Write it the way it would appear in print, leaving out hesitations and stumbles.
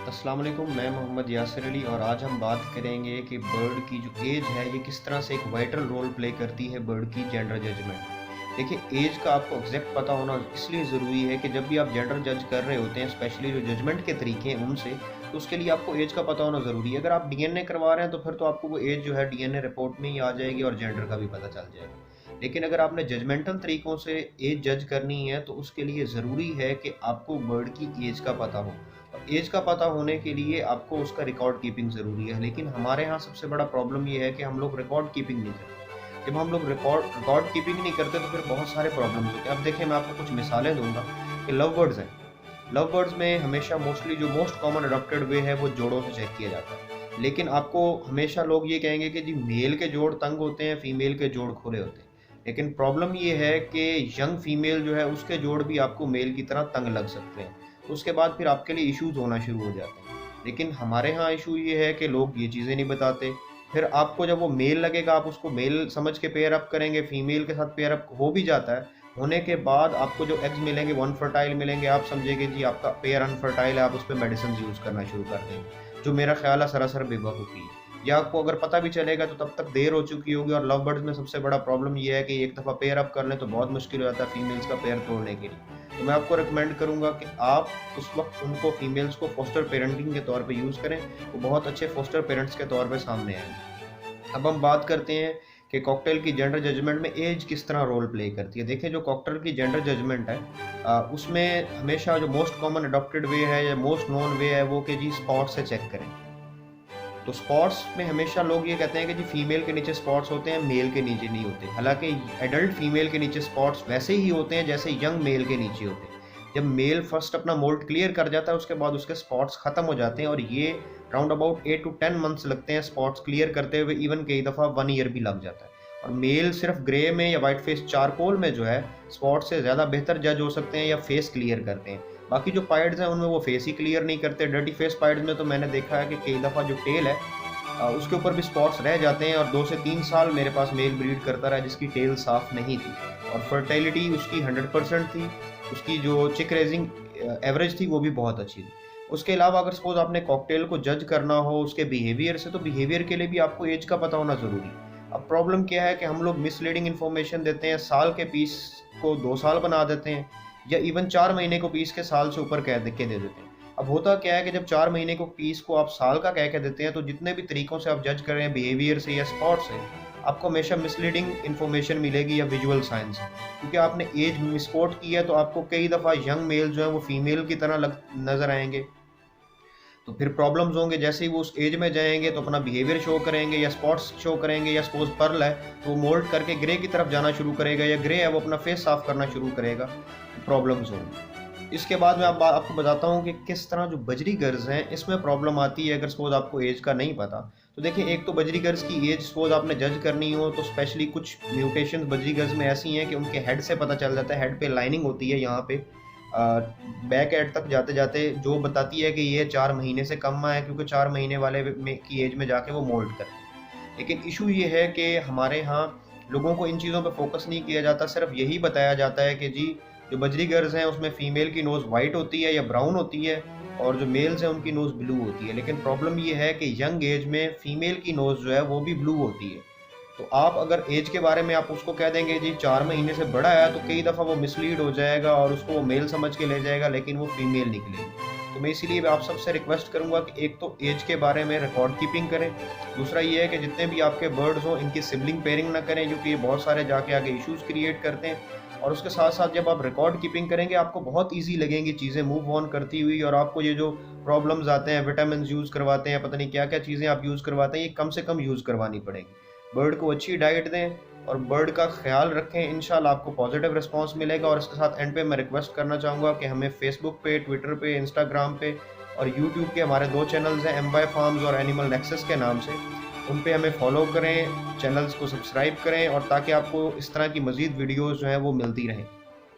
अस्सलाम वालेकुम, मैं मोहम्मद यासिर अली और आज हम बात करेंगे कि बर्ड की जो एज है ये किस तरह से एक वाइटल रोल प्ले करती है बर्ड की जेंडर जजमेंट। देखिए, एज का आपको एग्जैक्ट पता होना इसलिए ज़रूरी है कि जब भी आप जेंडर जज कर रहे होते हैं, स्पेशली जो जजमेंट के तरीके हैं उनसे, तो उसके लिए आपको एज का पता होना ज़रूरी है। अगर आप डीएनए करवा रहे हैं तो फिर तो आपको वो एज जो है डीएनए रिपोर्ट में ही आ जाएगी और जेंडर का भी पता चल जाएगा। लेकिन अगर आपने जजमेंटल तरीकों से एज जज करनी है तो उसके लिए ज़रूरी है कि आपको बर्ड की एज का पता हो। एज का पता होने के लिए आपको उसका रिकॉर्ड कीपिंग ज़रूरी है, लेकिन हमारे यहाँ सबसे बड़ा प्रॉब्लम ये है कि हम लोग रिकॉर्ड कीपिंग नहीं करते। जब हम लोग रिकॉर्ड कीपिंग नहीं करते तो फिर बहुत सारे प्रॉब्लम्स होते हैं। अब देखिए, मैं आपको कुछ मिसालें दूंगा कि लव बर्ड्स हैं। लव बर्ड्स में हमेशा मोस्टली जो मोस्ट कॉमन अडॉप्टेड वे है वो जोड़ों से चेक किया जाता है, लेकिन आपको हमेशा लोग ये कहेंगे कि जी मेल के जोड़ तंग होते हैं, फीमेल के जोड़ खुले होते हैं। लेकिन प्रॉब्लम ये है कि यंग फीमेल जो है उसके जोड़ भी आपको मेल की तरह तंग लग सकते हैं, तो उसके बाद फिर आपके लिए इश्यूज होना शुरू हो जाते हैं। लेकिन हमारे यहाँ इशू ये है कि लोग ये चीज़ें नहीं बताते। फिर आपको जब वो मेल लगेगा आप उसको मेल समझ के पेयर अप करेंगे, फीमेल के साथ पेयर अप हो भी जाता है। होने के बाद आपको जो एग्स मिलेंगे वो अनफर्टाइल मिलेंगे, आप समझेंगे जी आपका पेयर अनफर्टाइल है, आप उस पर मेडिसिन यूज़ करना शुरू कर देंगे, जो मेरा ख्याल है सरासर बेवकूफ़ी है। या आपको अगर पता भी चलेगा तो तब तक देर हो चुकी होगी। और लव बर्ड्स में सबसे बड़ा प्रॉब्लम ये है कि एक दफ़ा पेयर अप कर लें तो बहुत मुश्किल हो जाता है फीमेल्स का पेयर तोड़ने के लिए। तो मैं आपको रिकमेंड करूंगा कि आप उस वक्त उनको फीमेल्स को फोस्टर पेरेंटिंग के तौर पे यूज़ करें, वो बहुत अच्छे फोस्टर पेरेंट्स के तौर पे सामने आएंगे। अब हम बात करते हैं कि कॉकटेल की जेंडर जजमेंट में एज किस तरह रोल प्ले करती है। देखिए, जो कॉकटेल की जेंडर जजमेंट है उसमें हमेशा जो मोस्ट कॉमन अडॉप्टेड वे है या मोस्ट नोन वे है वो कि जी स्पॉट से चेक करें। तो स्पॉट्स में हमेशा लोग ये कहते हैं कि जी फीमेल के नीचे स्पॉट्स होते हैं, मेल के नीचे नहीं होते। हालांकि एडल्ट फीमेल के नीचे स्पॉट्स वैसे ही होते हैं जैसे यंग मेल के नीचे होते हैं। जब मेल फर्स्ट अपना मोल्ट क्लियर कर जाता है उसके बाद उसके स्पॉट्स खत्म हो जाते हैं, और ये राउंड अबाउट 8 to 10 मंथ्स लगते हैं स्पॉट्स क्लियर करते हुए। इवन कई दफ़ा 1 ईयर भी लग जाता है। और मेल सिर्फ ग्रे में या वाइट फेस चारकोल में जो है स्पॉट से ज़्यादा बेहतर जज हो सकते हैं या फेस क्लियर करते हैं। बाकी जो पाइड्स हैं उनमें वो फेस ही क्लियर नहीं करते। डर्टी फेस पाइड्स में तो मैंने देखा है कि कई दफ़ा जो टेल है उसके ऊपर भी स्पॉट्स रह जाते हैं। और 2 से 3 साल मेरे पास मेल ब्रीड करता रहा जिसकी टेल साफ नहीं थी और फर्टिलिटी उसकी 100% थी। उसकी जो चिक रेजिंग एवरेज थी वो भी बहुत अच्छी थी। उसके अलावा अगर सपोज आपने कॉकटेल को जज करना हो उसके बिहेवियर से, तो बिहेवियर के लिए भी आपको एज का पता होना ज़रूरी है। अब प्रॉब्लम क्या है कि हम लोग मिसलीडिंग इन्फॉर्मेशन देते हैं, साल के पीस को 2 साल बना देते हैं, या इवन 4 महीने को पीस के साल से ऊपर कह के दे देते हैं। अब होता क्या है कि जब 4 महीने को पीस को आप साल का कह के देते हैं तो जितने भी तरीकों से आप जज कर रहे हैं बिहेवियर से या स्पॉट से, आपको हमेशा मिसलीडिंग इन्फॉर्मेशन मिलेगी या विजुअल साइंस, क्योंकि आपने एज मिसकोट की है। तो आपको कई दफ़ा यंग मेल जो है वो फीमेल की तरह नज़र आएंगे। तो फिर प्रॉब्लम्स होंगे। जैसे ही वो उस एज में जाएंगे तो अपना बिहेवियर शो करेंगे या स्पॉट्स शो करेंगे, या सपोज पर्ल है तो वो मोल्ड करके ग्रे की तरफ जाना शुरू करेगा, या ग्रे है वो अपना फेस साफ करना शुरू करेगा। तो प्रॉब्लम्स होंगी। इसके बाद मैं आपको बताता हूँ कि किस तरह जो बजरी गर्ज हैं इसमें प्रॉब्लम आती है अगर सपोज आपको एज का नहीं पता। तो देखिए, एक तो बजरी गर्ज की एज सपोज आपने जज करनी हो तो स्पेशली कुछ म्यूटेशन बजरी गर्ज में ऐसी हैं कि उनके हेड से पता चल जाता है। हेड पे लाइनिंग होती है यहाँ पे बैक एड तक जाते जाते, जो बताती है कि ये 4 महीने से कम है, क्योंकि 4 महीने वाले में की एज में जाके वो मोल्ड करते हैं। लेकिन इशू ये है कि हमारे यहाँ लोगों को इन चीज़ों पर फोकस नहीं किया जाता। सिर्फ यही बताया जाता है कि जी जो बजरी गर्ल्स हैं उसमें फीमेल की नोज़ वाइट होती है या ब्राउन होती है, और जो मेल्स हैं उनकी नोज़ ब्लू होती है। लेकिन प्रॉब्लम ये है कि यंग एज में फीमेल की नोज़ जो है वो भी ब्लू होती है। तो आप अगर एज के बारे में आप उसको कह देंगे जी 4 महीने से बड़ा है, तो कई दफ़ा वो मिसलीड हो जाएगा और उसको वो मेल समझ के ले जाएगा, लेकिन वो फीमेल निकलेगी। तो मैं इसीलिए आप सबसे रिक्वेस्ट करूंगा कि एक तो एज के बारे में रिकॉर्ड कीपिंग करें। दूसरा ये है कि जितने भी आपके बर्ड्स हो इनकी सिबलिंग पेयरिंग ना करें, क्योंकि ये बहुत सारे जाके आगे इश्यूज़ क्रिएट करते हैं। और उसके साथ साथ जब आप रिकॉर्ड कीपिंग करेंगे आपको बहुत ईजी लगेंगी चीज़ें मूव ऑन करती हुई, और आपको ये जो प्रॉब्लम्स आते हैं, विटामिन यूज़ करवाते हैं, पता नहीं क्या क्या चीज़ें आप यूज़ करवाते हैं, ये कम से कम यूज़ करवानी पड़ेगी। बर्ड को अच्छी डाइट दें और बर्ड का ख्याल रखें, इंशाल्लाह आपको पॉजिटिव रिस्पांस मिलेगा। और इसके साथ एंड पे मैं रिक्वेस्ट करना चाहूँगा कि हमें फेसबुक पे, ट्विटर पे, इंस्टाग्राम पे और यूट्यूब के हमारे 2 चैनल्स हैं, एमवाई फार्म्स और एनिमल नेक्सस के नाम से। उन पे हमें फॉलो करें, चैनल्स को सब्सक्राइब करें, और ताकि आपको इस तरह की मज़ीद वीडियोज़ जो हैं वो मिलती रहें।